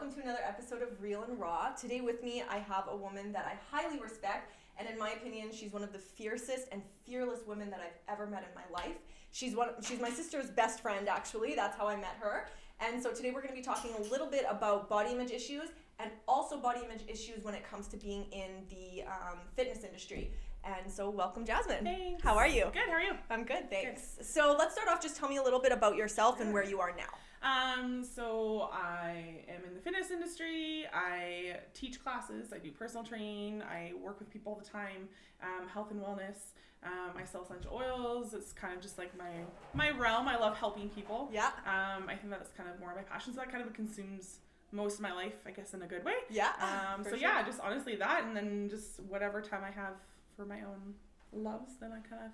welcome to another episode of Real and Raw. Today with me, I have a woman that I highly respect, and in my opinion, she's one of the fiercest and fearless women that I've ever met in my life. She's my sister's best friend, actually. That's how I met her. And so today we're going to be talking a little bit about body image issues and also body image issues when it comes to being in the fitness industry. And so welcome, Jasmine. Thanks. How are you? Good, how are you? I'm good, thanks. Good. So let's start off, just tell me a little bit about yourself and where you are now. So I am in the fitness industry. I teach classes. I do personal training. I work with people all the time, health and wellness. I sell essential oils. It's kind of just like my realm. I love helping people. Yeah. I think that's kind of more my passion. So that kind of consumes most of my life, I guess, in a good way. Yeah. Yeah, just honestly that, and then just whatever time I have for my own loves, then I kind of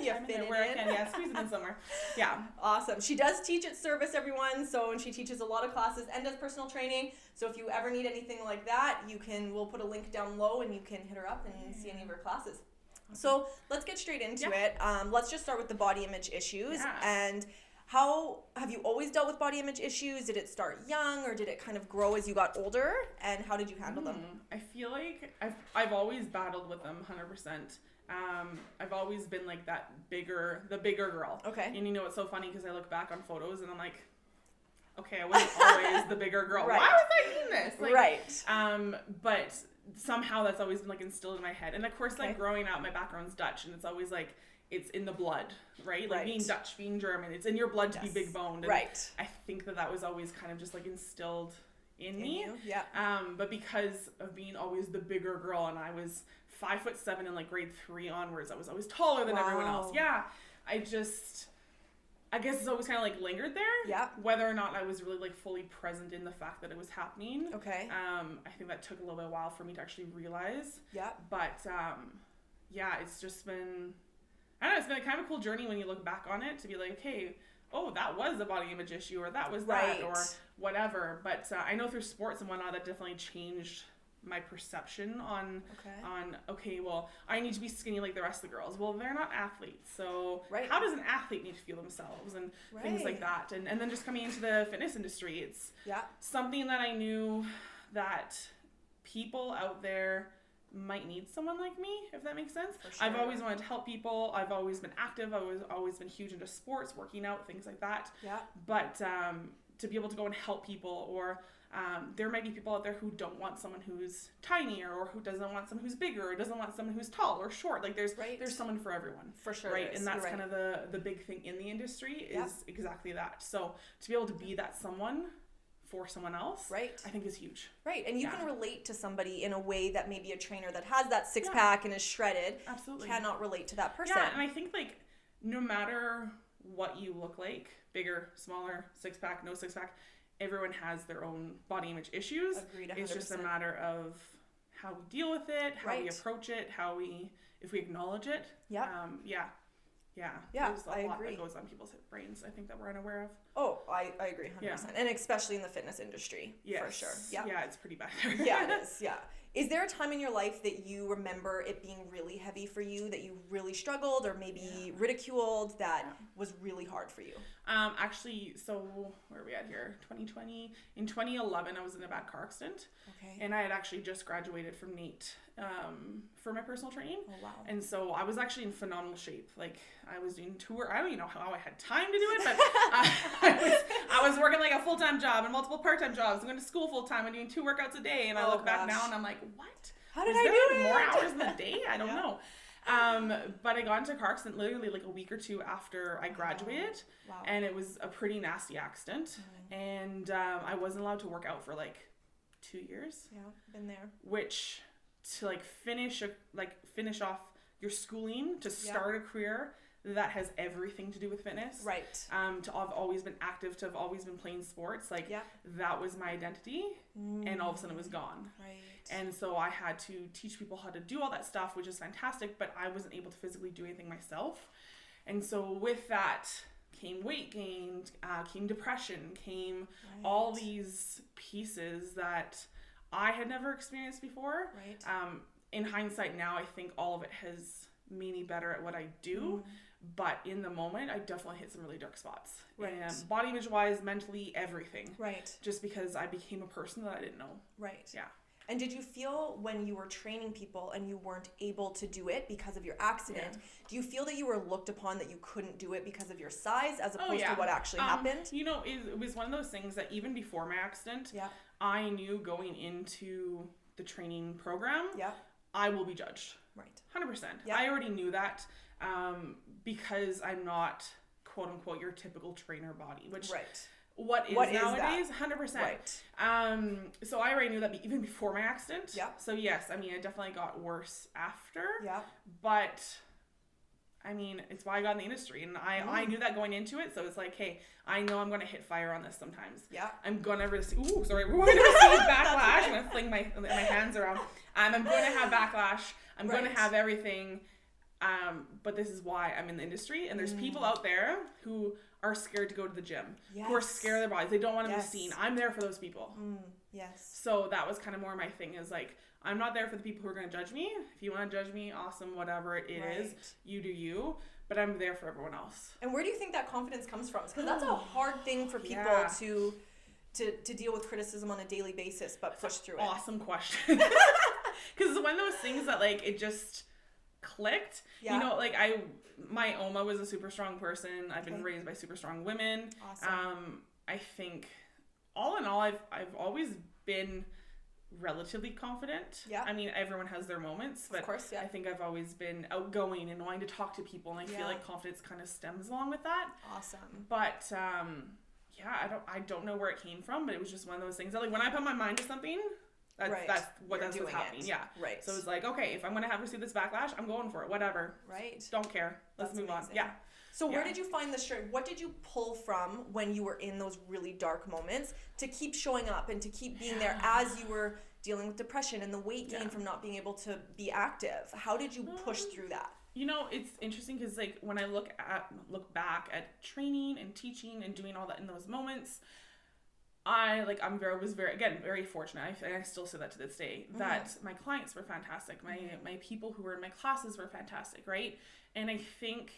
you fit it where in. I can, yeah, squeeze it in somewhere. Yeah. Awesome. She does teach at Service, everyone. And she teaches a lot of classes and does personal training. So if you ever need anything like that, we'll put a link down low and you can hit her up and see any of her classes. So let's get straight into it. Let's just start with the body image issues. Yeah. And how have you always dealt with body image issues? Did it start young or did it kind of grow as you got older? And how did you handle them? I feel like I've always battled with them 100%. I've always been like the bigger girl. Okay. And it's so funny because I look back on photos and I'm like, okay, I wasn't always the bigger girl. Right. Why was I doing this? Right. But somehow that's always been instilled in my head. And of course, growing up, my background's Dutch, and it's always it's in the blood, right? Like being Dutch, being German, it's in your blood to be big boned. Right. I think that was always kind of just instilled in me. You? Yeah. But because of being always the bigger girl, and I was 5'7" in grade 3 onwards, I was always taller than everyone else. Yeah. I guess it's always kind of lingered there. Yeah. Whether or not I was really fully present in the fact that it was happening. Okay. I think that took a little bit of a while for me to actually realize. Yeah. But yeah, it's just been, I don't know, it's been kind of a cool journey when you look back on it to be like, okay, oh, that was a body image issue, or that was that, or whatever. But I know through sports and whatnot, that definitely changed my perception on okay, well, I need to be skinny like the rest of the girls. Well, they're not athletes, so how does an athlete need to feel themselves, and things like that. And then just coming into the fitness industry, it's something that I knew that people out there might need someone like me, if that makes sense. Sure. I've always wanted to help people. I've always been active. I've always been huge into sports, working out, things like that. Yeah. But to be able to go and help people, or there might be people out there who don't want someone who's tinier, or who doesn't want someone who's bigger, or doesn't want someone who's tall or short. There's someone for everyone. For sure. Right. And that's kind of the big thing in the industry is exactly that. So to be able to be that someone for someone else, I think is huge. Right. And you can relate to somebody in a way that maybe a trainer that has that six pack and is shredded cannot relate to that person. Yeah, and I think no matter what you look like, bigger, smaller, six pack, no six pack, everyone has their own body image issues. Agreed, 100%. It's just a matter of how we deal with it, how we approach it, if we acknowledge it. Yeah. There's a lot agree. that goes on people's brains, I think, that we're unaware of. Oh, I agree 100%. And especially in the fitness industry, for sure. Yeah. Yeah, it's pretty bad. Yeah, it is. Yeah. Is there a time in your life that you remember it being really heavy for you, that you really struggled or maybe ridiculed, that was really hard for you? Actually, so where are we at here? 2020. In 2011, I was in a bad car accident. Okay. And I had actually just graduated from NAET for my personal training. Oh, wow. And so I was actually in phenomenal shape. I was doing tour. I don't even know how I had time to do it, but I was working a full-time job and multiple part-time jobs. I'm going to school full-time and doing 2 workouts a day. And I look back now and I'm like, what? How did I do it? More hours in the day? I don't know. But I got into a car accident literally a week or 2 after I graduated. Wow. And it was a pretty nasty accident. And I wasn't allowed to work out for 2 years. Yeah, been there. Which to finish off your schooling, to start a career that has everything to do with fitness. Right. To have always been active, to have always been playing sports. That was my identity. And all of a sudden it was gone. Right. And so I had to teach people how to do all that stuff, which is fantastic, but I wasn't able to physically do anything myself. And so with that came weight gain, came depression, came all these pieces that I had never experienced before. Right. In hindsight now, I think all of it has made me better at what I do. But in the moment, I definitely hit some really dark spots. Right. And body image wise, mentally, everything. Right. Just because I became a person that I didn't know. Right. Yeah. And did you feel when you were training people and you weren't able to do it because of your accident, do you feel that you were looked upon that you couldn't do it because of your size as opposed to what actually happened? You know, it was one of those things that even before my accident, I knew going into the training program, I will be judged. Right. 100%. Yeah. I already knew that because I'm not, quote unquote, your typical trainer body, which... What is nowadays? 100%. Right. So I already knew that even before my accident. Yeah. So yes, I mean, it definitely got worse after. Yeah. But I mean, it's why I got in the industry, and I knew that going into it. So it's like, hey, I know I'm going to hit fire on this sometimes. Yeah. I'm going to receive. Ooh, sorry. We're going to receive backlash. I'm going to fling my hands around. I'm going to have backlash. I'm going to have everything. But this is why I'm in the industry, and there's people out there who are scared to go to the gym, who are scared of their bodies. They don't want to be seen. I'm there for those people. Yes. So that was kind of more my thing, is like, I'm not there for the people who are going to judge me. If you want to judge me, awesome, whatever it is, you do you. But I'm there for everyone else. And where do you think that confidence comes from? Because that's a hard thing for people to deal with criticism on a daily basis, but push through it. Awesome question. Because it's one of those things that, like, it just clicked. You know, like, my Oma was a super strong person. I've been raised by super strong women. Awesome. I think all in all, I've always been relatively confident. Yeah. I mean, everyone has their moments, but of course, I think I've always been outgoing and wanting to talk to people, and I feel like confidence kind of stems along with that. Awesome. But I don't know where it came from, but it was just one of those things that, like, when I put my mind to something, that's what's happening. Yeah. Right. So it's like, okay, if I'm gonna receive this backlash, I'm going for it. Whatever. Right. Don't care. Let's move on. Yeah. So where did you find the strength? What did you pull from when you were in those really dark moments to keep showing up and to keep being there as you were dealing with depression and the weight gain from not being able to be active? How did you push through that? You know, it's interesting because, like, when I look back at training and teaching and doing all that in those moments, was very fortunate. I still say that to this day, that my clients were fantastic. My people who were in my classes were fantastic, right? And I think,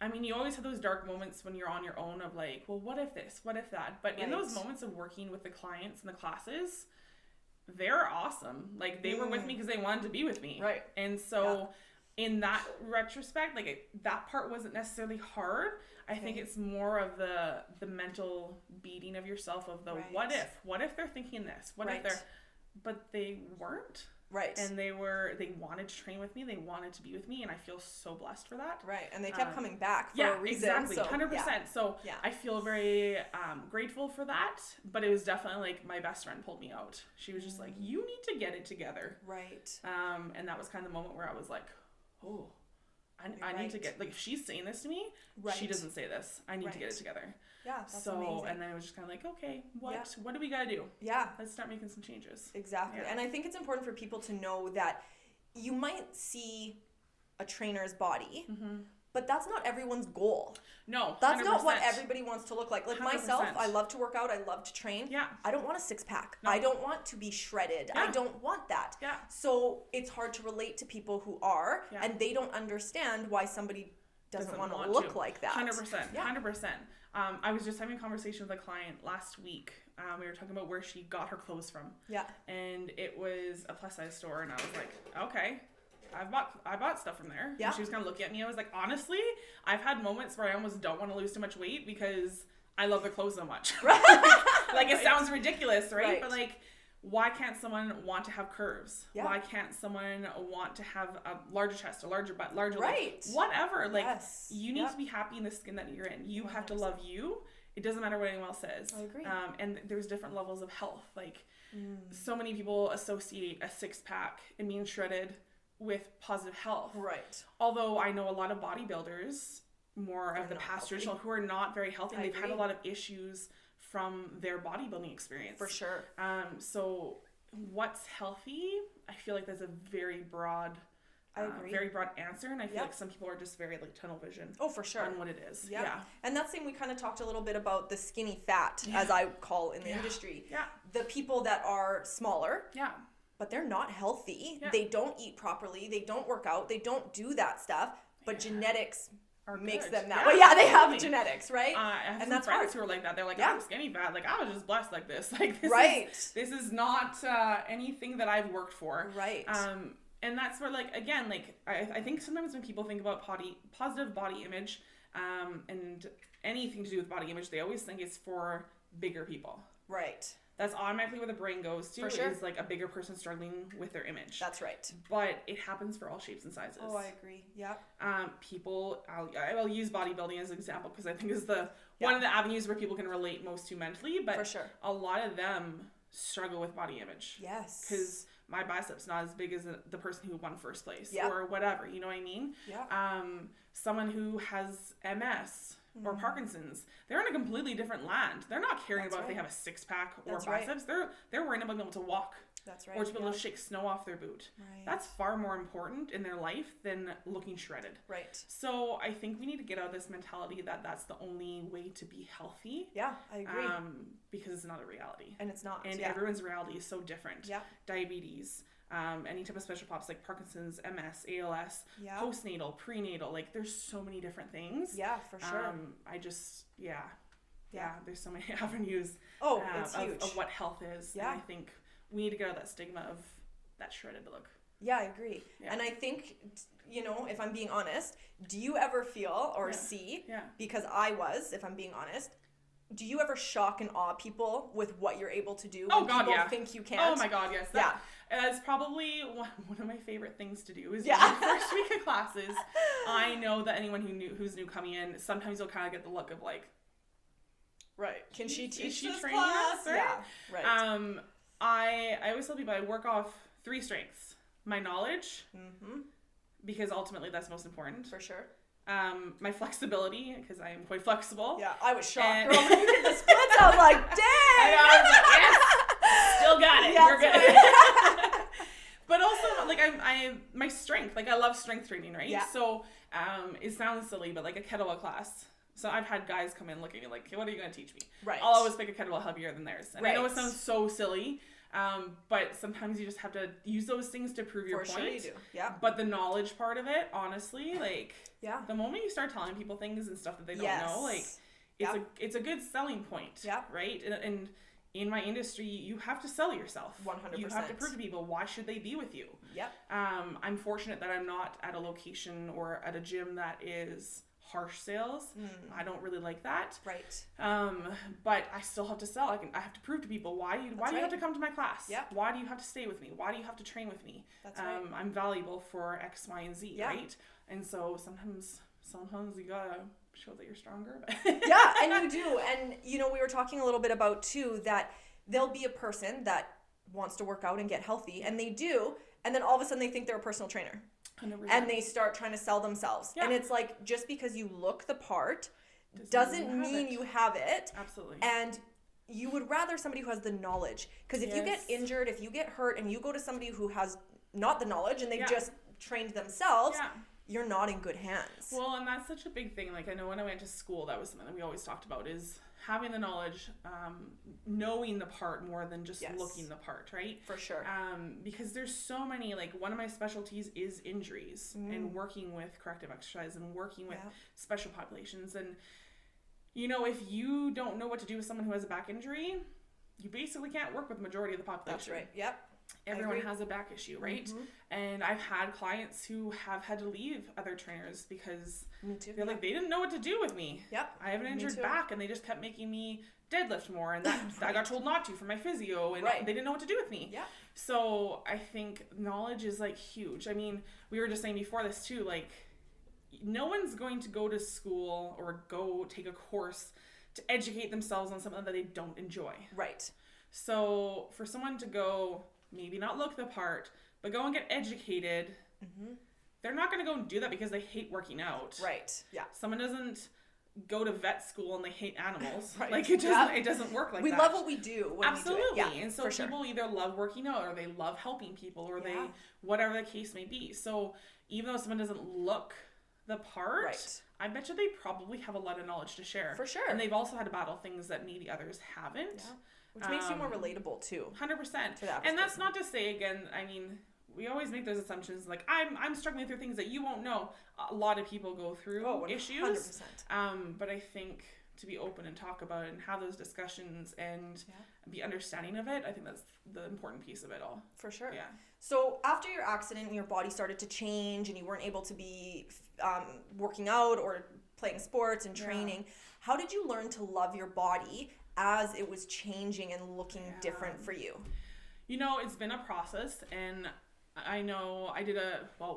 I mean, you always have those dark moments when you're on your own of like, well, what if this? What if that? But in those moments of working with the clients and the classes, they're awesome. Like, they were with me because they wanted to be with me. Right. And so in that retrospect, like, that part wasn't necessarily hard. I think it's more of the mental beating of yourself of the what if they're thinking this? What if they're, but they weren't. Right. And they wanted to train with me. They wanted to be with me, and I feel so blessed for that. Right. And they kept coming back for a reason. Exactly. 100%. So I feel very grateful for that, but it was definitely like my best friend pulled me out. She was just like, you need to get it together. Right. And that was kind of the moment where I was like, oh, I need to get, like, if she's saying this to me, she doesn't say this. I need to get it together. Yeah, that's amazing. And then it was just kind of like, okay, what do we got to do? Yeah. Let's start making some changes. Exactly. Yeah. And I think it's important for people to know that you might see a trainer's body, but that's not everyone's goal. No, that's 100%. Not what everybody wants to look like. Like 100%. Myself, I love to work out. I love to train. Yeah. I don't want a six-pack. No. I don't want to be shredded. Yeah. I don't want that. Yeah. So it's hard to relate to people who are, and they don't understand why somebody doesn't want to look like that. 100%. Yeah. 100%. I was just having a conversation with a client last week. We were talking about where she got her clothes from. Yeah. And it was a plus-size store, and I was like, okay. I bought stuff from there. Yeah. And she was kind of looking at me. I was like, honestly, I've had moments where I almost don't want to lose too much weight because I love the clothes so much. Right. Like, it sounds ridiculous, right? But, like, why can't someone want to have curves? Yeah. Why can't someone want to have a larger chest, a larger butt, larger legs? Whatever. Like, you need to be happy in the skin that you're in. You 100%. Have to love you. It doesn't matter what anyone else says. I agree. And there's different levels of health. Like, so many people associate a six-pack and being shredded with positive health. Right. Although I know a lot of bodybuilders, more of the past traditional, who are not very healthy. And they've had a lot of issues from their bodybuilding experience. For sure. So what's healthy? I feel like that's a very broad, very broad answer. And I feel like some people are just very, like, tunnel vision. Oh, for sure. On what it is. Yeah. And that's something we kind of talked a little bit about, the skinny fat, as I call in the industry. Yeah. The people that are smaller. Yeah. but they're not healthy. Yeah. They don't eat properly. They don't work out. They don't do that stuff. But genetics makes them that way. Yeah, they have genetics, right? I have some friends who are like that. They're like, I'm skinny fat. Like, I was just blessed like this. Like, this is not anything that I've worked for. Right. And that's where, like, again, like, I think sometimes when people think about positive body image and anything to do with body image, they always think it's for bigger people. Right. That's automatically where the brain goes to, for sure. is like a bigger person struggling with their image. That's right. But it happens for all shapes and sizes. Oh, I agree. Yeah. People, I'll use bodybuilding as an example because I think is one of the avenues where people can relate most to mentally. But for sure. A lot of them struggle with body image. Yes. Because my bicep's not as big as the person who won first place or whatever. You know what I mean? Yeah. Someone who has MS or Parkinson's, they're in a completely different land. They're not caring about if they have a six-pack or biceps. They're worrying about being able to walk. That's right. Or to be able to shake snow off their boot. Right. That's far more important in their life than looking shredded. Right. So I think we need to get out of this mentality that that's the only way to be healthy. Yeah, I agree. Because it's not a reality. And it's not. And everyone's reality is so different. Yeah. Diabetes, any type of special pops like Parkinson's, MS, ALS, postnatal, prenatal, like there's so many different things. Yeah, for sure. There's so many avenues it's huge. of what health is. Yeah. And I think we need to get out of that stigma of that shredded look. Yeah, I agree. Yeah. And I think, if I'm being honest, do you ever feel or see, because I was, if I'm being honest, do you ever shock and awe people with what you're able to do when people think you can't? Oh my God, yes. That's probably one of my favorite things to do is the first week of classes. I know that anyone who's new coming in, sometimes you'll kind of get the look of like, right, can she teach this training class? Us, right? Yeah, right. I always tell people I work off 3 strengths. My knowledge, because ultimately that's most important. For sure. My flexibility, because I am quite flexible. Yeah, I was shocked, girl. When you did the splits, I was like, dang! I was like, yes! Still got it. Yes, we're good. right. But also, like, I my strength, like, I love strength training, right? Yeah. So, it sounds silly, but like a kettlebell class. So I've had guys come in looking at me like, hey, what are you going to teach me? Right. I'll always pick a kettlebell heavier than theirs. And I know it sounds so silly, but sometimes you just have to use those things to prove your point. For sure you do, yeah. But the knowledge part of it, honestly, like, the moment you start telling people things and stuff that they don't know, like, it's a good selling point, right? And in my industry, you have to sell yourself. 100%. You have to prove to people, why should they be with you? Yep. I'm fortunate that I'm not at a location or at a gym that is harsh sales. I don't really like that. Right. But I still have to sell. I have to prove to people, why do you have to come to my class? Yeah. Why do you have to stay with me? Why do you have to train with me? That's right. I'm valuable for X, Y, and Z, right? And so sometimes you gotta show that you're stronger. Yeah, and you do. And we were talking a little bit about too that there'll be a person that wants to work out and get healthy, and they do, and then all of a sudden they think they're a personal trainer. 100%. And they start trying to sell themselves. Yeah. And it's like, just because you look the part doesn't mean you have it. Absolutely. And you would rather somebody who has the knowledge. Because if you get injured, if you get hurt, and you go to somebody who has not the knowledge and they've just trained themselves, you're not in good hands. Well, and that's such a big thing. Like, I know when I went to school, that was something that we always talked about, is having the knowledge, knowing the part more than just looking the part, right? For sure. Because there's so many, like, one of my specialties is injuries and working with corrective exercise and working with special populations. And, if you don't know what to do with someone who has a back injury, you basically can't work with the majority of the population. That's right. Yep. Everyone has a back issue, right? And I've had clients who have had to leave other trainers because they're like, they didn't know what to do with me. Yep. I have an injured back, and they just kept making me deadlift more, and that I got told not to from my physio, and they didn't know what to do with me. Yeah. So I think knowledge is like huge. I mean, we were just saying before this too, like, no one's going to go to school or go take a course to educate themselves on something that they don't enjoy. Right. So for someone to go, maybe not look the part, but go and get educated, they're not going to go and do that because they hate working out. Right. Yeah. Someone doesn't go to vet school and they hate animals. Right. Like, it doesn't work like that. We love what we do when Absolutely. we do it. Yeah, and so people either love working out, or they love helping people, or they, whatever the case may be. So even though someone doesn't look the part, I bet you they probably have a lot of knowledge to share. For sure. And they've also had to battle things that maybe others haven't. Which makes you more relatable too. 100%. To that and that's not to say, again, I mean, we always make those assumptions like I'm struggling through things that you won't know. A lot of people go through issues. 100%. But I think to be open and talk about it and have those discussions and be understanding of it, I think that's the important piece of it all. For sure. Yeah. So after your accident, your body started to change and you weren't able to be working out or playing sports and training. How did you learn to love your body as it was changing and looking different for you? You know, it's been a process, and I know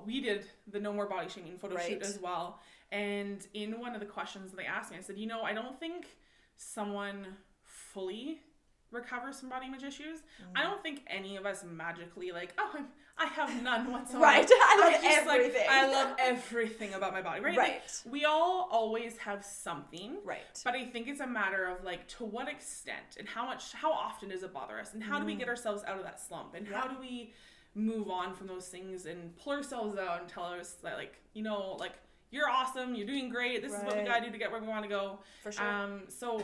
we did the No More Body Shaming photo shoot as well. And in one of the questions they asked me, I said, I don't think someone fully recovers from body image issues. I don't think any of us magically I have none whatsoever. Right. I love everything. I love everything about my body. Right. Right. We all always have something. Right. But I think it's a matter of to what extent and how often does it bother us and how do we get ourselves out of that slump and how do we move on from those things and pull ourselves out and tell us that you're awesome, you're doing great, this is what we gotta do to get where we want to go. For sure. So,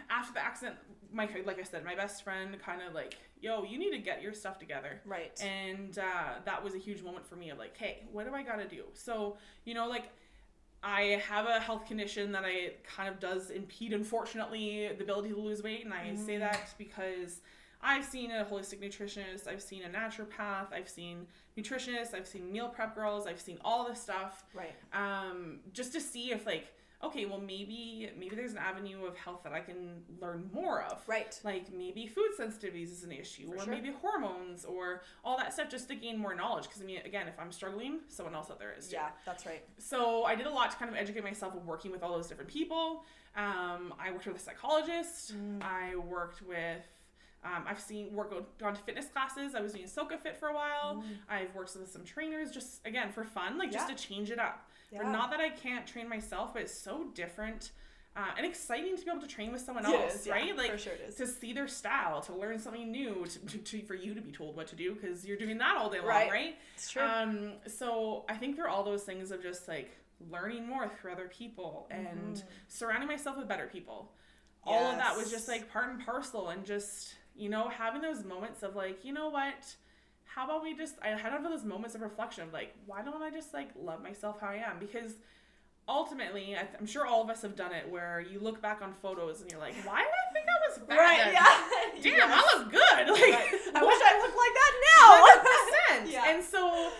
after the accident, like I said, my best friend kind of you need to get your stuff together. Right. And that was a huge moment for me of hey, what do I gotta do? So, I have a health condition that kind of does impede, unfortunately, the ability to lose weight. And I say that because I've seen a holistic nutritionist, I've seen a naturopath, I've seen nutritionists, I've seen meal prep girls, I've seen all this stuff. Right. Just to see if okay, well maybe there's an avenue of health that I can learn more of. Right. Maybe food sensitivities is an issue, or maybe hormones, or all that stuff, just to gain more knowledge. Because again, if I'm struggling, someone else out there is too. Yeah, that's right. So I did a lot to kind of educate myself of working with all those different people. I worked with a psychologist. I worked with gone to fitness classes. I was doing Soka Fit for a while. I've worked with some trainers just, again, for fun, just to change it up. Yeah. Not that I can't train myself, but it's so different and exciting to be able to train with someone else, right? For sure it is. To see their style, to learn something new, for you to be told what to do, because you're doing that all day long, right? It's true. So I think there are all those things of just learning more through other people and surrounding myself with better people. All of that was just part and parcel, and just having those moments of you know what, how about I had those moments of reflection of why don't I just love myself how I am? Because ultimately, I'm sure all of us have done it, where you look back on photos and you're like, why did I think I was fat? Right, yeah. Damn, I look good. I wish I looked like that now. 100%. Yeah. And so,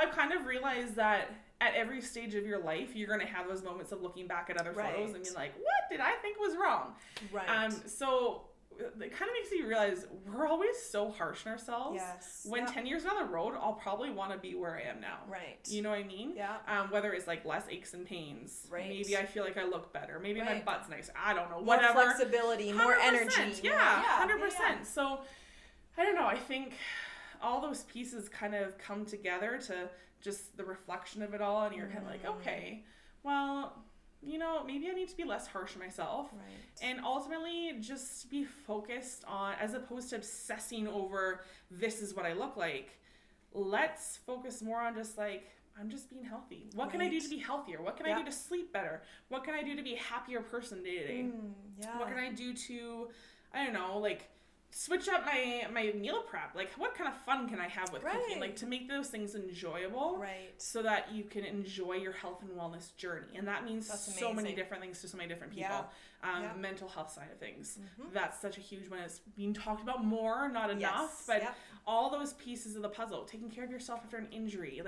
I've kind of realized that at every stage of your life, you're going to have those moments of looking back at other photos and be like, what did I think was wrong? Right. So it kind of makes you realize we're always so harsh on ourselves. Yes. When 10 years down the road, I'll probably want to be where I am now. Right. You know what I mean? Yeah. Whether it's less aches and pains. Right. Maybe I feel like I look better. Maybe my butt's nice. I don't know. More whatever. Flexibility, more energy. Yeah, 100%. Yeah. So I don't know. I think all those pieces kind of come together to just the reflection of it all. And you're kind of okay, well, maybe I need to be less harsh on myself. Right. And ultimately just be focused on, as opposed to obsessing over this is what I look like, let's focus more on just I'm just being healthy. What can I do to be healthier? What can I do to sleep better? What can I do to be a happier person day to day? What can I do to, I don't know, switch up my meal prep? What kind of fun can I have with cooking? To make those things enjoyable, so that you can enjoy your health and wellness journey. And that means so many different things to so many different people. Mental health side of things, that's such a huge one. It's being talked about more, not enough, but all those pieces of the puzzle, taking care of yourself after an injury,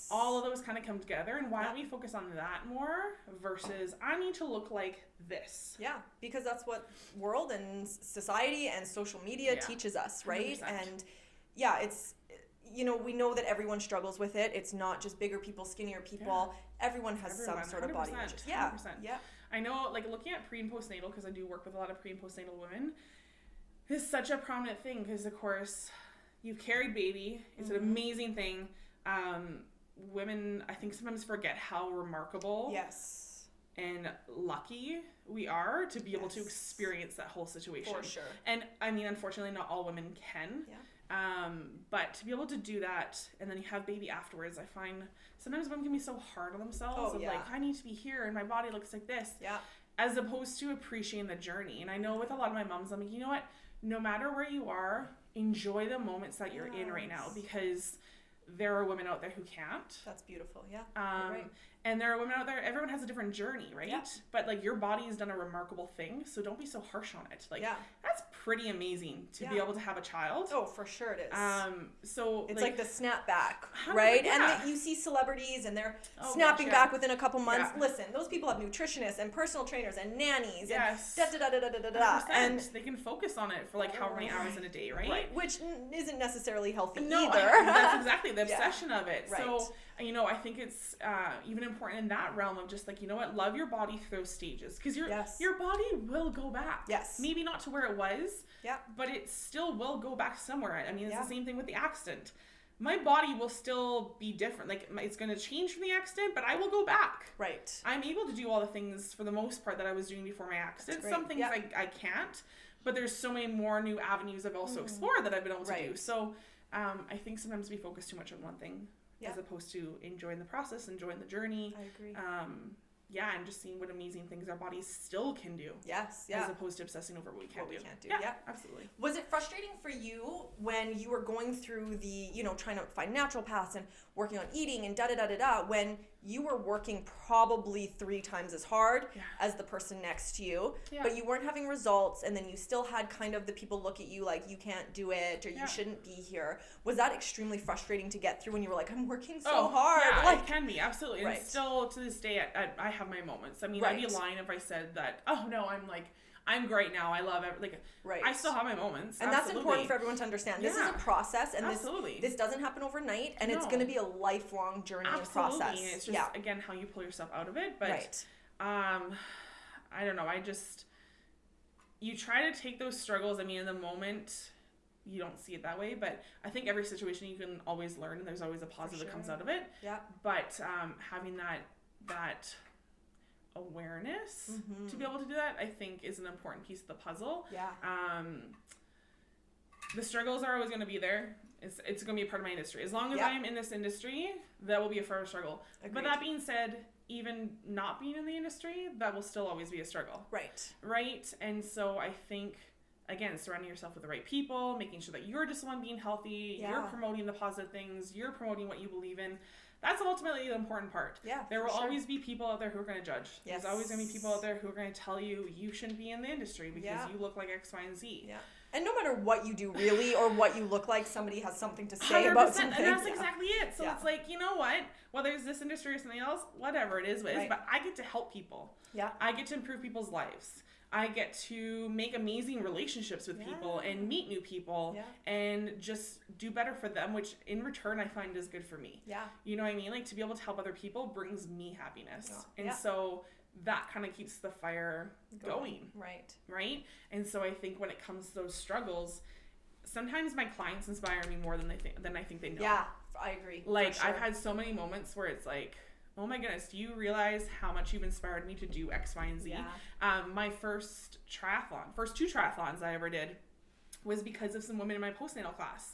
all of those kind of come together. And why don't we focus on that more versus I need to look like this? Yeah, because that's what world and society and social media teaches us, right? 100%. And it's, we know that everyone struggles with it. It's not just bigger people, skinnier people. Everyone has some sort of body image. 100%. Yeah. I know, looking at pre and postnatal, because I do work with a lot of pre and postnatal women, is such a prominent thing, because of course you've carried baby. It's an amazing thing. Women, I think, sometimes forget how remarkable and lucky we are to be able to experience that whole situation. For sure. And I mean, unfortunately, not all women can. Yeah. But to be able to do that, and then you have baby afterwards, I find sometimes women can be so hard on themselves. I need to be here, and my body looks like this. Yeah. as opposed to appreciating the journey. And I know with a lot of my moms, I'm like, you know what? No matter where you are, enjoy the moments that you're in right now, because there are women out there who can't. That's beautiful. Yeah. You're right. And there are women out there, everyone has a different journey, right? Yeah. But like, your body has done a remarkable thing, so don't be so harsh on it. Like, that's pretty amazing to be able to have a child. Oh, for sure it is. So it's like the snapback, right? And you see celebrities and they're snapping back within a couple months. Yeah. Listen, those people have nutritionists and personal trainers and nannies and and they can focus on it for like however many hours in a day, right? Which isn't necessarily healthy either. That's exactly the obsession of it. Right. So, you know, I think it's even important in that realm of just like, you know what, love your body through those stages, because your body will go back. Yes. Maybe not to where it was. Yeah. But it still will go back somewhere. I mean, it's the same thing with the accident. My body will still be different. Like, it's going to change from the accident, but I will go back. Right. I'm able to do all the things for the most part that I was doing before my accident. Some things I can't, but there's so many more new avenues I've also explored that I've been able to do. So I think sometimes we focus too much on one thing as opposed to enjoying the process, enjoying the journey. I agree. And just seeing what amazing things our bodies still can do. Yes, As opposed to obsessing over what we can't do. Yeah, absolutely. Was it frustrating for you when you were going through the, you know, trying to find natural paths and working on eating and when you were working probably 3 times as hard as the person next to you, but you weren't having results, and then you still had kind of the people look at you like you can't do it or you shouldn't be here? Was that extremely frustrating to get through when you were like, I'm working so hard? Yeah, like, it can be, absolutely. And still to this day, I have my moments. I mean, I'd be lying if I said that, oh no, I'm great now, I love it. Like, I still have my moments. And that's important for everyone to understand. This is a process, and this doesn't happen overnight, and it's going to be a lifelong journey and process. And it's just, again, how you pull yourself out of it. But, I don't know, you try to take those struggles, I mean, in the moment, you don't see it that way, but I think every situation you can always learn, and there's always a positive that comes out of it. Yeah. But having that awareness to be able to do that, I think, is an important piece of the puzzle. Yeah. The struggles are always going to be there. It's going to be a part of my industry. As long as I'm in this industry, that will be a further struggle. Agreed. But that being said, even not being in the industry, that will still always be a struggle. Right? And so I think, again, surrounding yourself with the right people, making sure that you're just the one being healthy, you're promoting the positive things, you're promoting what you believe in. That's ultimately the important part. Yeah, there will always be people out there who are going to judge. Yes. There's always going to be people out there who are going to tell you shouldn't be in the industry because you look like X, Y, and Z. Yeah. And no matter what you do really or what you look like, somebody has something to say about something. And that's exactly it. So it's like, you know what? Whether it's this industry or something else, whatever it is, but I get to help people. Yeah. I get to improve people's lives. I get to make amazing relationships with people and meet new people and just do better for them, which in return I find is good for me. Yeah. You know what I mean? Like, to be able to help other people brings me happiness. Yeah. And so that kind of keeps the fire going. Right? And so I think when it comes to those struggles, sometimes my clients inspire me more than I think they know. Yeah, I agree. Like, I've had so many moments where it's like, oh my goodness, do you realize how much you've inspired me to do X, Y, and Z? Yeah. My first two triathlons I ever did was because of some women in my postnatal class.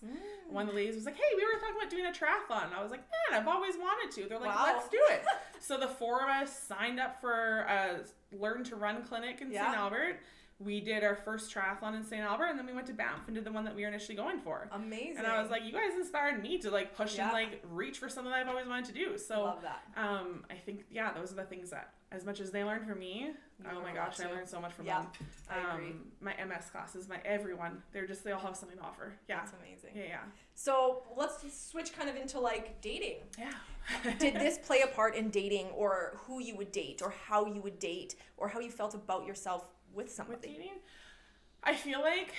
One of the ladies was like, hey, we were talking about doing a triathlon. And I was like, man, I've always wanted to. They're like, let's do it. So the 4 of us signed up for a Learn to Run clinic in St. Albert. We did our first triathlon in St. Albert, and then we went to Banff and did the one that we were initially going for. Amazing. And I was like, you guys inspired me to like push and like reach for something that I've always wanted to do. So love that. I think, those are the things that, as much as they learned from me, oh my gosh, I learned so much from them. I agree. My MS classes, everyone, they all have something to offer. Yeah. That's amazing. Yeah. So let's switch kind of into like dating. Yeah. Did this play a part in dating, or who you would date, or how you would date, or how you felt about yourself with somebody? With dating? I feel like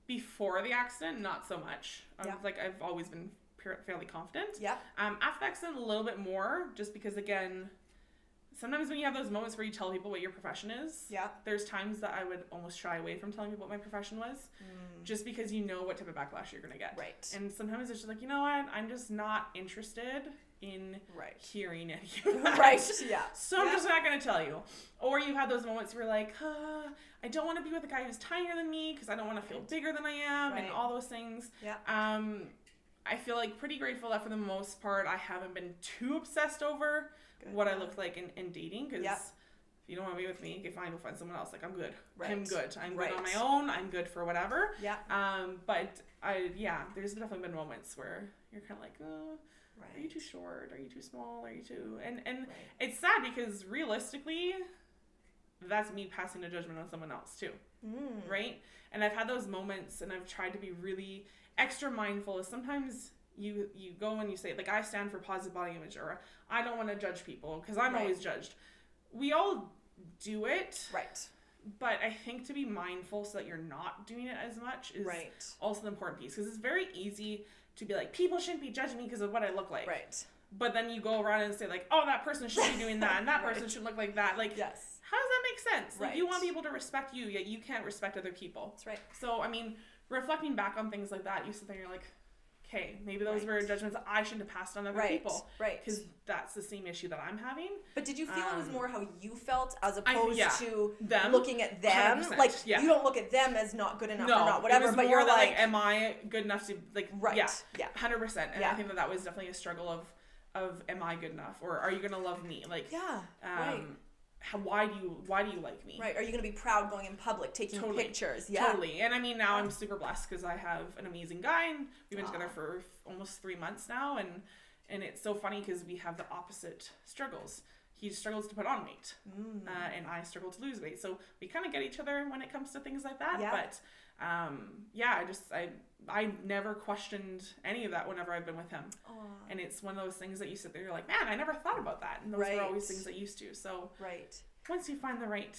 before the accident, not so much. I've always been fairly confident. Yeah. After the accident, a little bit more, just because, again, sometimes when you have those moments where you tell people what your profession is, there's times that I would almost shy away from telling people what my profession was, just because you know what type of backlash you're going to get. Right. And sometimes it's just like, you know what, I'm just not interested in hearing any of that. Right, yeah. So I'm just not going to tell you. Or you have those moments where you're like, I don't want to be with a guy who's tinier than me because I don't want to feel bigger than I am, and all those things. Yeah. I feel like pretty grateful that for the most part I haven't been too obsessed over what I look like in dating, because If you don't want to be with me, okay, fine, we'll find someone else. Like, I'm good. Right. I'm good. I'm Right. good on my own. I'm good for whatever. Yeah. But there's definitely been moments where you're kind of like, oh, are you too short? Are you too small? Are you too... And Right. it's sad because realistically, that's me passing a judgment on someone else too. Right? And I've had those moments, and I've tried to be really extra mindful. Sometimes you go and you say, like, I stand for positive body image, or I don't want to judge people because I'm always judged. We all do it. Right. But I think to be mindful so that you're not doing it as much is also the important piece. Because it's very easy to be like, people shouldn't be judging me because of what I look like. Right. But then you go around and say, like, oh, that person should be doing that, and that person should look like that. Like, yes. How does that make sense? Like, Right. you want people to respect you, yet you can't respect other people. That's right. So, I mean, reflecting back on things like that, you sit there and you're like, okay, maybe those were judgments I shouldn't have passed on other people. Right. Because that's the same issue that I'm having. But did you feel it was more how you felt as opposed to them looking at them? Like, you don't look at them as not good enough or not whatever, but you're like, am I good enough to, like, right. Yeah. 100%. And I think that was definitely a struggle of am I good enough? Or are you going to love me? Like, right. Why do you like me? Right. Are you going to be proud going in public, taking pictures? Yeah. Totally. And I mean, now I'm super blessed because I have an amazing guy, and we've been together for almost 3 months now. And it's so funny because we have the opposite struggles. He struggles to put on weight, and I struggle to lose weight. So we kind of get each other when it comes to things like that. Yeah. But I never questioned any of that whenever I've been with him. Aww. And it's one of those things that you sit there, you're like, man, I never thought about that. And those were always things I used to. So once you find the right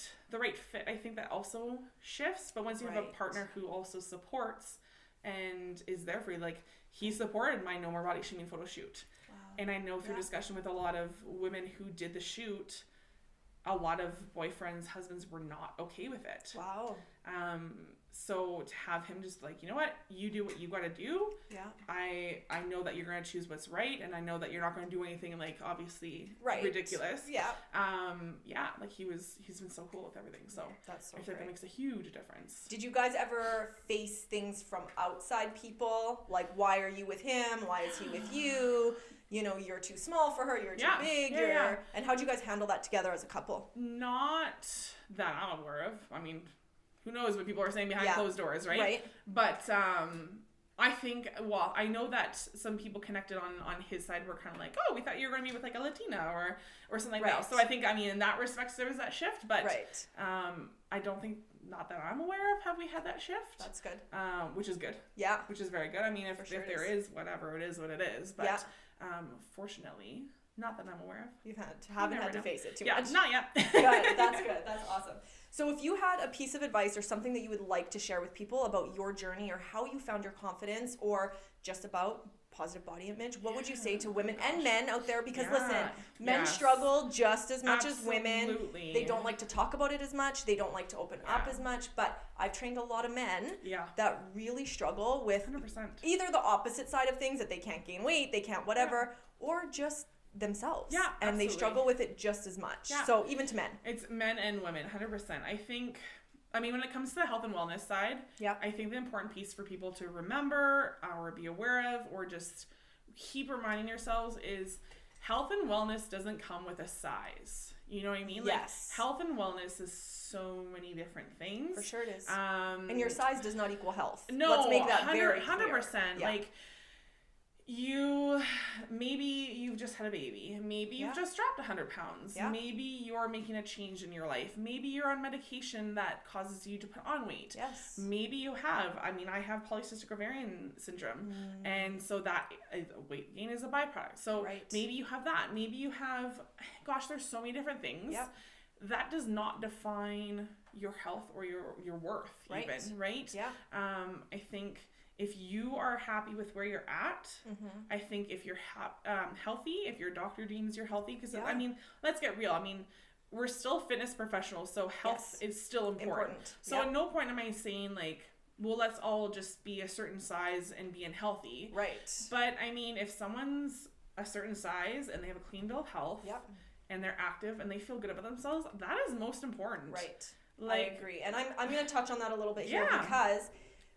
fit, I think that also shifts. But once you have a partner who also supports and is there for you, like, he supported my No More Body Shaming photo shoot. Wow. And I know through discussion with a lot of women who did the shoot, a lot of boyfriends, husbands were not okay with it. Wow. So to have him just like, you know what, you do what you got to do. Yeah. I know that you're going to choose what's right, and I know that you're not going to do anything like obviously ridiculous. Yeah. Like he's been so cool with everything. So that's so I feel like that makes a huge difference. Did you guys ever face things from outside people? Like, why are you with him? Why is he with you? You know, you're too small for her, you're too big. And how'd you guys handle that together as a couple? Not that I'm aware of. I mean, who knows what people are saying behind closed doors, right? Right. But I think, well, I know that some people connected on his side were kind of like, oh, we thought you were going to be with like a Latina or something like that. So I think, I mean, in that respect, there was that shift. But I don't think, not that I'm aware of, have we had that shift. That's good. Which is good. Yeah. Which is very good. I mean, if there is, whatever, it is what it is. But fortunately, not that I'm aware of. You haven't had to face it too much. Yeah, not yet. Good. That's good. That's awesome. So if you had a piece of advice or something that you would like to share with people about your journey or how you found your confidence or just about positive body image, what would you say to women and men out there? Because listen, men struggle just as much as women. They don't like to talk about it as much. They don't like to open up as much. But I've trained a lot of men that really struggle with 100%. Either the opposite side of things, that they can't gain weight, they can't whatever, or just themselves. Yeah, and absolutely. They struggle with it just as much. Yeah. So even to men. It's men and women, 100%. I think, I mean, when it comes to the health and wellness side, I think the important piece for people to remember or be aware of or just keep reminding yourselves is health and wellness doesn't come with a size. You know what I mean? Yes. Like, health and wellness is so many different things. For sure it is. And your size does not equal health. No, let's make that very 100%. Yeah. Like, maybe you've just had a baby. Maybe you've just dropped 100 pounds. Yeah. Maybe you're making a change in your life. Maybe you're on medication that causes you to put on weight. Yes. Maybe you have, I mean, I have polycystic ovarian syndrome. And so that weight gain is a byproduct. So maybe you have that. Maybe you have, gosh, there's so many different things. Yep. That does not define your health or your worth even, right? Yeah. I think if you are happy with where you're at, I think if you're healthy, if your doctor deems you're healthy, because I mean, let's get real. I mean, we're still fitness professionals, so health is still important. So at no point am I saying like, well, let's all just be a certain size and be unhealthy. Right. But I mean, if someone's a certain size and they have a clean bill of health and they're active and they feel good about themselves, that is most important. Right. Like, I agree. And I'm going to touch on that a little bit here because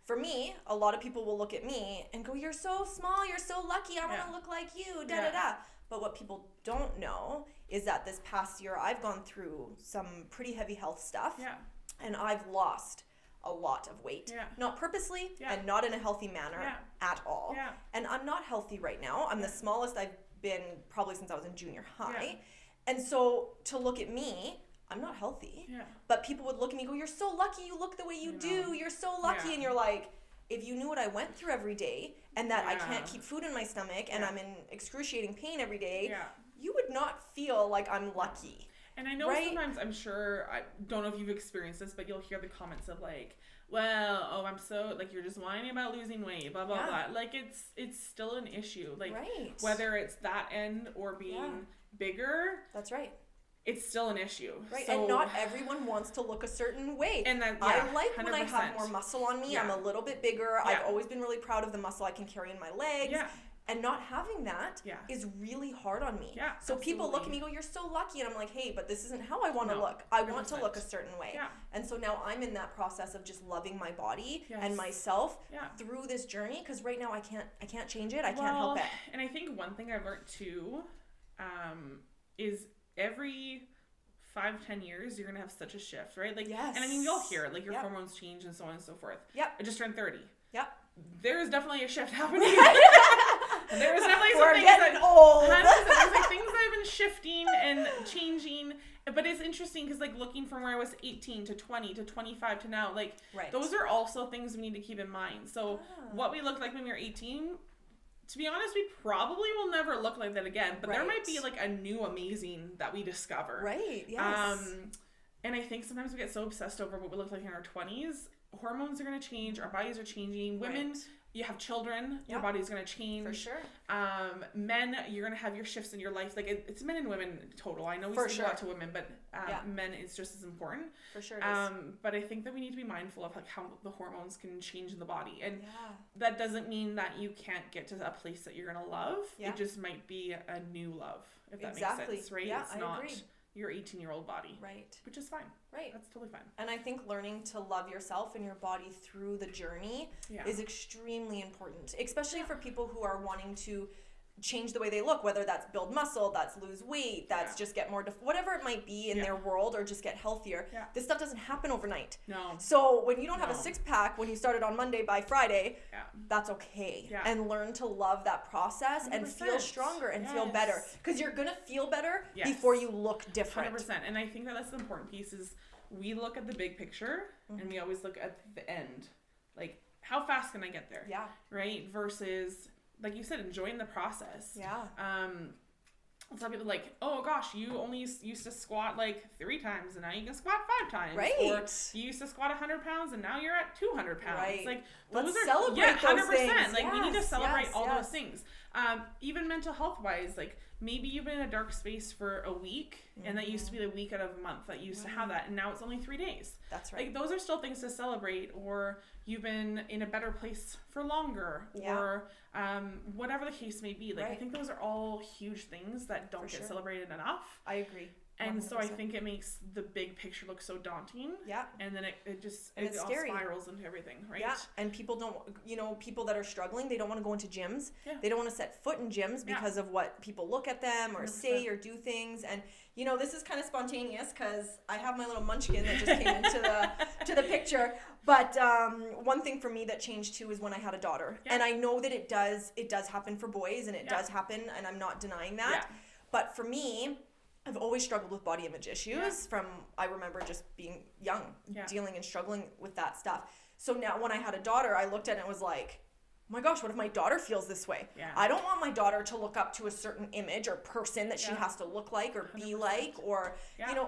for me, a lot of people will look at me and go, you're so small, you're so lucky, I want to look like you, da-da-da. But what people don't know is that this past year I've gone through some pretty heavy health stuff. Yeah. And I've lost a lot of weight. Yeah. Not purposely Yeah. and not in a healthy manner at all. Yeah. And I'm not healthy right now. I'm the smallest I've been probably since I was in junior high. Yeah. And so to look at me, I'm not healthy. Yeah. But people would look at me and go, you're so lucky you look the way you do. You're so lucky. Yeah. And you're like, if you knew what I went through every day and that I can't keep food in my stomach and I'm in excruciating pain every day, you would not feel like I'm lucky. And I know sometimes, I'm sure, I don't know if you've experienced this, but you'll hear the comments of like, well, oh, I'm so, like, you're just whining about losing weight, blah, blah, blah. Like, it's still an issue. Like, whether it's that end or being bigger. That's right. It's still an issue. Right, so, and not everyone wants to look a certain way. And that, I like 100%. when I have more muscle on me. I'm a little bit bigger. I've always been really proud of the muscle I can carry in my legs. Yeah. And not having that is really hard on me. Yeah, so people look at me and go, you're so lucky. And I'm like, hey, but this isn't how I want to look. I want to look a certain way. Yeah. And so now I'm in that process of just loving my body and myself through this journey. Because right now I can't change it. I can't help it. And I think one thing I've learned too is every 5-10 years you're gonna have such a shift, right? Like, and I mean, we all hear it, like your hormones change and so on and so forth. I just turned 30. There is definitely a shift happening. There was definitely some things that old. There's like things that have been shifting and changing, but it's interesting because like looking from where I was 18 to 20 to 25 to now, like those are also things we need to keep in mind. So what we looked like when we were 18, to be honest, we probably will never look like that again, but there might be like a new amazing that we discover. Right, yes. And I think sometimes we get so obsessed over what we look like in our 20s. Hormones are going to change. Our bodies are changing. Women, you have children. Your body's going to change. For sure. Men, you're going to have your shifts in your life. Like it's men and women total. I know we speak a lot to women, but men is just as important. For sure. But I think that we need to be mindful of like how the hormones can change in the body, and that doesn't mean that you can't get to a place that you're going to love. It just might be a new love, if that makes sense, right? Yeah, it's not your 18-year-old body, right? Which is fine. Right. That's totally fine. And I think learning to love yourself and your body through the journey is extremely important, especially for people who are wanting to change the way they look, whether that's build muscle, that's lose weight, that's just get more, whatever it might be in their world, or just get healthier. This stuff doesn't happen overnight. No. So when you don't have a six-pack when you started on Monday, by Friday, that's okay. And learn to love that process 100%. And feel stronger and feel better. Because you're going to feel better before you look different. 100%. And I think that that's the important piece is we look at the big picture and we always look at the end. Like, how fast can I get there? Yeah. Right? Versus, like you said, enjoying the process. Yeah. Some people like, oh gosh, you only used to squat like 3 times and now you can squat 5 times. Right. Or you used to squat 100 pounds and now you're at 200 pounds. Right. Like, let's celebrate those 100%. Things. Like, we need to celebrate all those things. Even mental health wise, like maybe you've been in a dark space for a week and that used to be a week out of a month that you used to have that, and now it's only 3 days. That's right. Like, those are still things to celebrate. Or you've been in a better place for longer, or whatever the case may be. Like, I think those are all huge things that don't get celebrated enough. I agree. 100%. And so I think it makes the big picture look so daunting. Yeah. And then it all spirals into everything, right? Yeah. And people don't, people that are struggling, they don't want to go into gyms. Yeah. They don't want to set foot in gyms because of what people look at them or 100%. Say or do things. And, this is kind of spontaneous because I have my little munchkin that just came into the picture. But one thing for me that changed too is when I had a daughter. Yeah. And I know that it does happen for boys, and it does happen, and I'm not denying that. Yeah. But for me, I've always struggled with body image issues from, I remember just being young, dealing and struggling with that stuff. So now when I had a daughter, I looked at it and was like, oh my gosh, what if my daughter feels this way? Yeah. I don't want my daughter to look up to a certain image or person that she has to look like or 100%. Be like, or,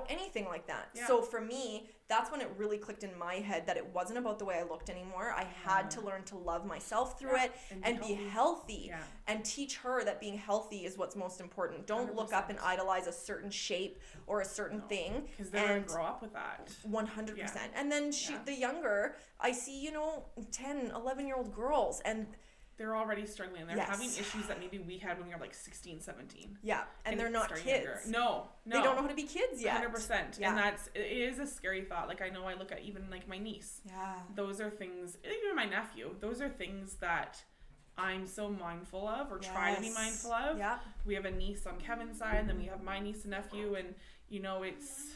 anything like that. Yeah. So for me, that's when it really clicked in my head that it wasn't about the way I looked anymore. I had to learn to love myself through it and be healthy and teach her that being healthy is what's most important. Don't 100%. Look up and idolize a certain shape or a certain thing. Because they're going to grow up with that. 100%. Yeah. And then the younger, I see, 10, 11-year-old girls, and they're already struggling. They're having issues that maybe we had when we were like 16, 17. Yeah. And they're not kids. Younger. No. They don't know how to be kids yet. 100%. Yeah. And it is a scary thought. Like, I know I look at even like my niece. Yeah. Those are things, even my nephew, those are things that I'm so mindful of, or try to be mindful of. Yeah. We have a niece on Kevin's side, and then we have my niece and nephew, and you know, it's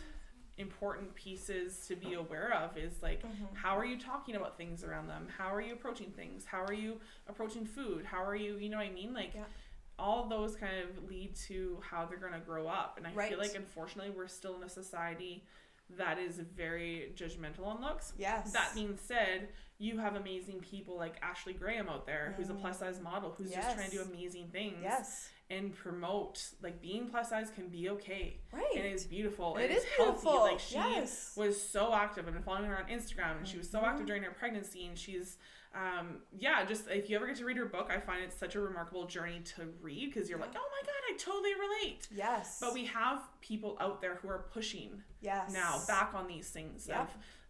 important pieces to be aware of is like, how are you talking about things around them? How are you approaching things? How are you approaching food? How are you, you know what I mean? Like, all of those kind of lead to how they're going to grow up. And I feel like, unfortunately, we're still in a society that is very judgmental on looks. Yes. That being said, you have amazing people like Ashley Graham out there, who's a plus size model, who's just trying to do amazing things. Yes. And promote, like, being plus size can be okay. Right. And it is beautiful. And it is is beautiful. Healthy. Like, she was so active, and I'm following her on Instagram, and she was so active during her pregnancy, and she's, just, if you ever get to read her book, I find it's such a remarkable journey to read, because you're like, oh my God, I totally relate. Yes. But we have people out there who are pushing now back on these things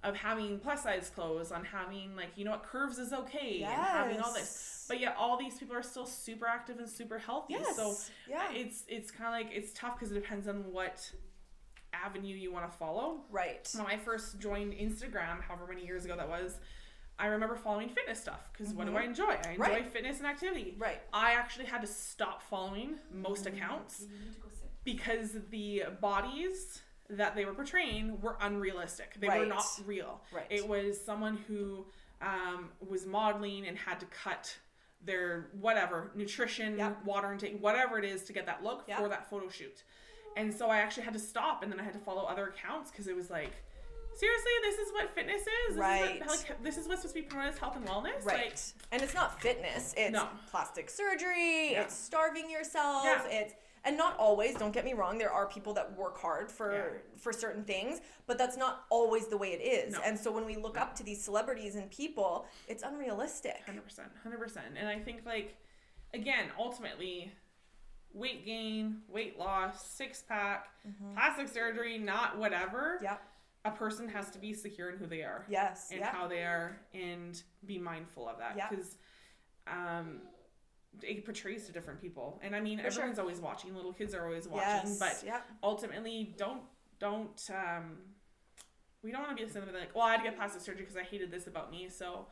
of having plus size clothes, on having, like, you know what, curves is okay, and having all this. But yet all these people are still super active and super healthy. So it's kind of like, it's tough because it depends on what avenue you want to follow. Right. When I first joined Instagram, however many years ago that was, I remember following fitness stuff because what do I enjoy? I enjoy fitness and activity. Right. I actually had to stop following most accounts because the bodies that they were portraying were unrealistic. They were not real. Right. It was someone who was modeling and had to cut their whatever, nutrition, water intake, whatever it is to get that look for that photo shoot. And so I actually had to stop, and then I had to follow other accounts because it was like, seriously, this is what fitness is? This is what's supposed to be promoted as health and wellness? Right. Like, and it's not fitness. It's plastic surgery. It's starving yourself. It's, and not always, don't get me wrong, there are people that work hard for certain things, but that's not always the way it is. And so when we look up to these celebrities and people, it's unrealistic. 100%. And I think, like, again, ultimately, weight gain, weight loss, six-pack, plastic surgery, not whatever. A person has to be secure in who they are. And how they are, and be mindful of that. Because it portrays to different people. And I mean, everyone's always watching. Little kids are always watching. But ultimately, we don't want to be something like, well, I had to get plastic surgery because I hated this about me. So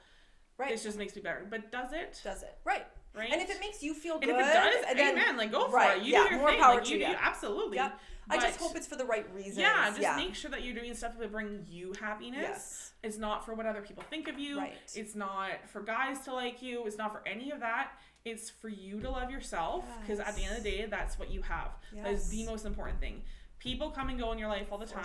this just makes me better. But does it? Does it? Right. And if it makes you feel good, and if it does, then, amen, like, go for it. You do your more thing. Power like, to you you. Do, absolutely. I just hope it's for the right reasons. Make sure that you're doing stuff that bring you happiness. It's not for what other people think of you. It's not for guys to like you. It's not for any of that. It's for you to love yourself, because at the end of the day, that's what you have. That is the most important thing. People come and go in your life all the time.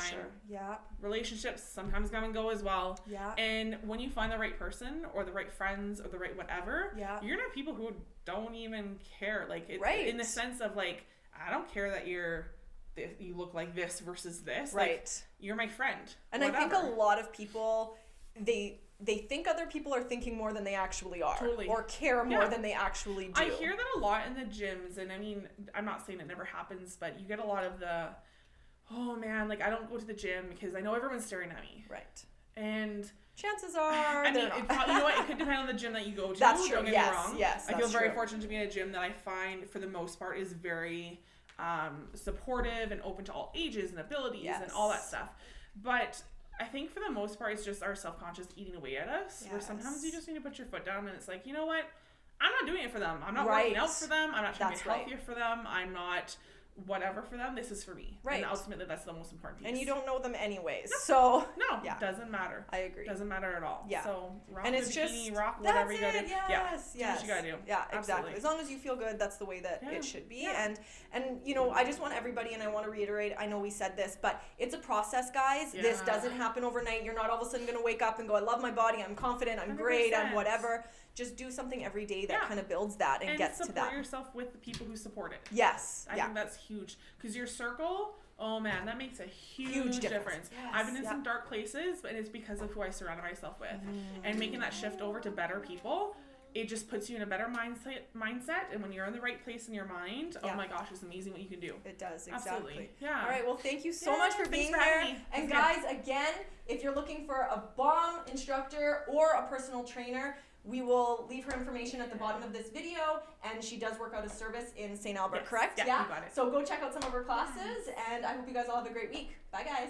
Relationships sometimes come and go as well. And when you find the right person, or the right friends, or the right whatever, you're gonna have people who don't even care. Like, it's in the sense of, like, I don't care that you look like this versus this. Like, you're my friend. And whatever. I think a lot of people, they think other people are thinking more than they actually are. Or care more than they actually do. I hear that a lot in the gyms, and I mean, I'm not saying it never happens, but you get a lot of the, oh man, like, I don't go to the gym because I know everyone's staring at me. And chances are, I mean, you know what? It could depend on the gym that you go to. That's true. Don't get me wrong. I feel very true. fortunate to be in a gym that I find, for the most part, is very supportive and open to all ages and abilities and all that stuff. But I think for the most part, it's just our self-conscious eating away at us. Where sometimes you just need to put your foot down, and it's like, you know what? I'm not doing it for them. I'm not working out for them. I'm not trying to be healthier for them. I'm not whatever for them. This is for me. And ultimately, that's the most important piece. And you don't know them anyways. So it doesn't matter. I agree. Doesn't matter at all. So rock and the it's bikini, just, rock whatever you gotta do. Do what you gotta do. Exactly. As long as you feel good, that's the way that it should be. And you know, I just want everybody, and I want to reiterate, I know we said this, but it's a process, guys. This doesn't happen overnight. You're not all of a sudden gonna wake up and go, I love my body, I'm confident, I'm 100%. Great, I'm whatever. Just do something every day that kind of builds that and gets to that. And support yourself with the people who support it. I think that's huge. Because your circle, oh man, that makes a huge difference. I've been in some dark places, but it's because of who I surrounded myself with. And making that shift over to better people, it just puts you in a better mindset. And when you're in the right place in your mind, oh my gosh, it's amazing what you can do. It does, exactly. Absolutely. All right, well, thank you so much for being for here. having me. And guys, again, if you're looking for a bomb instructor or a personal trainer, we will leave her information at the bottom of this video, and she does work out a service in St. Albert, correct? Yeah, you got it. So go check out some of her classes, and I hope you guys all have a great week. Bye, guys.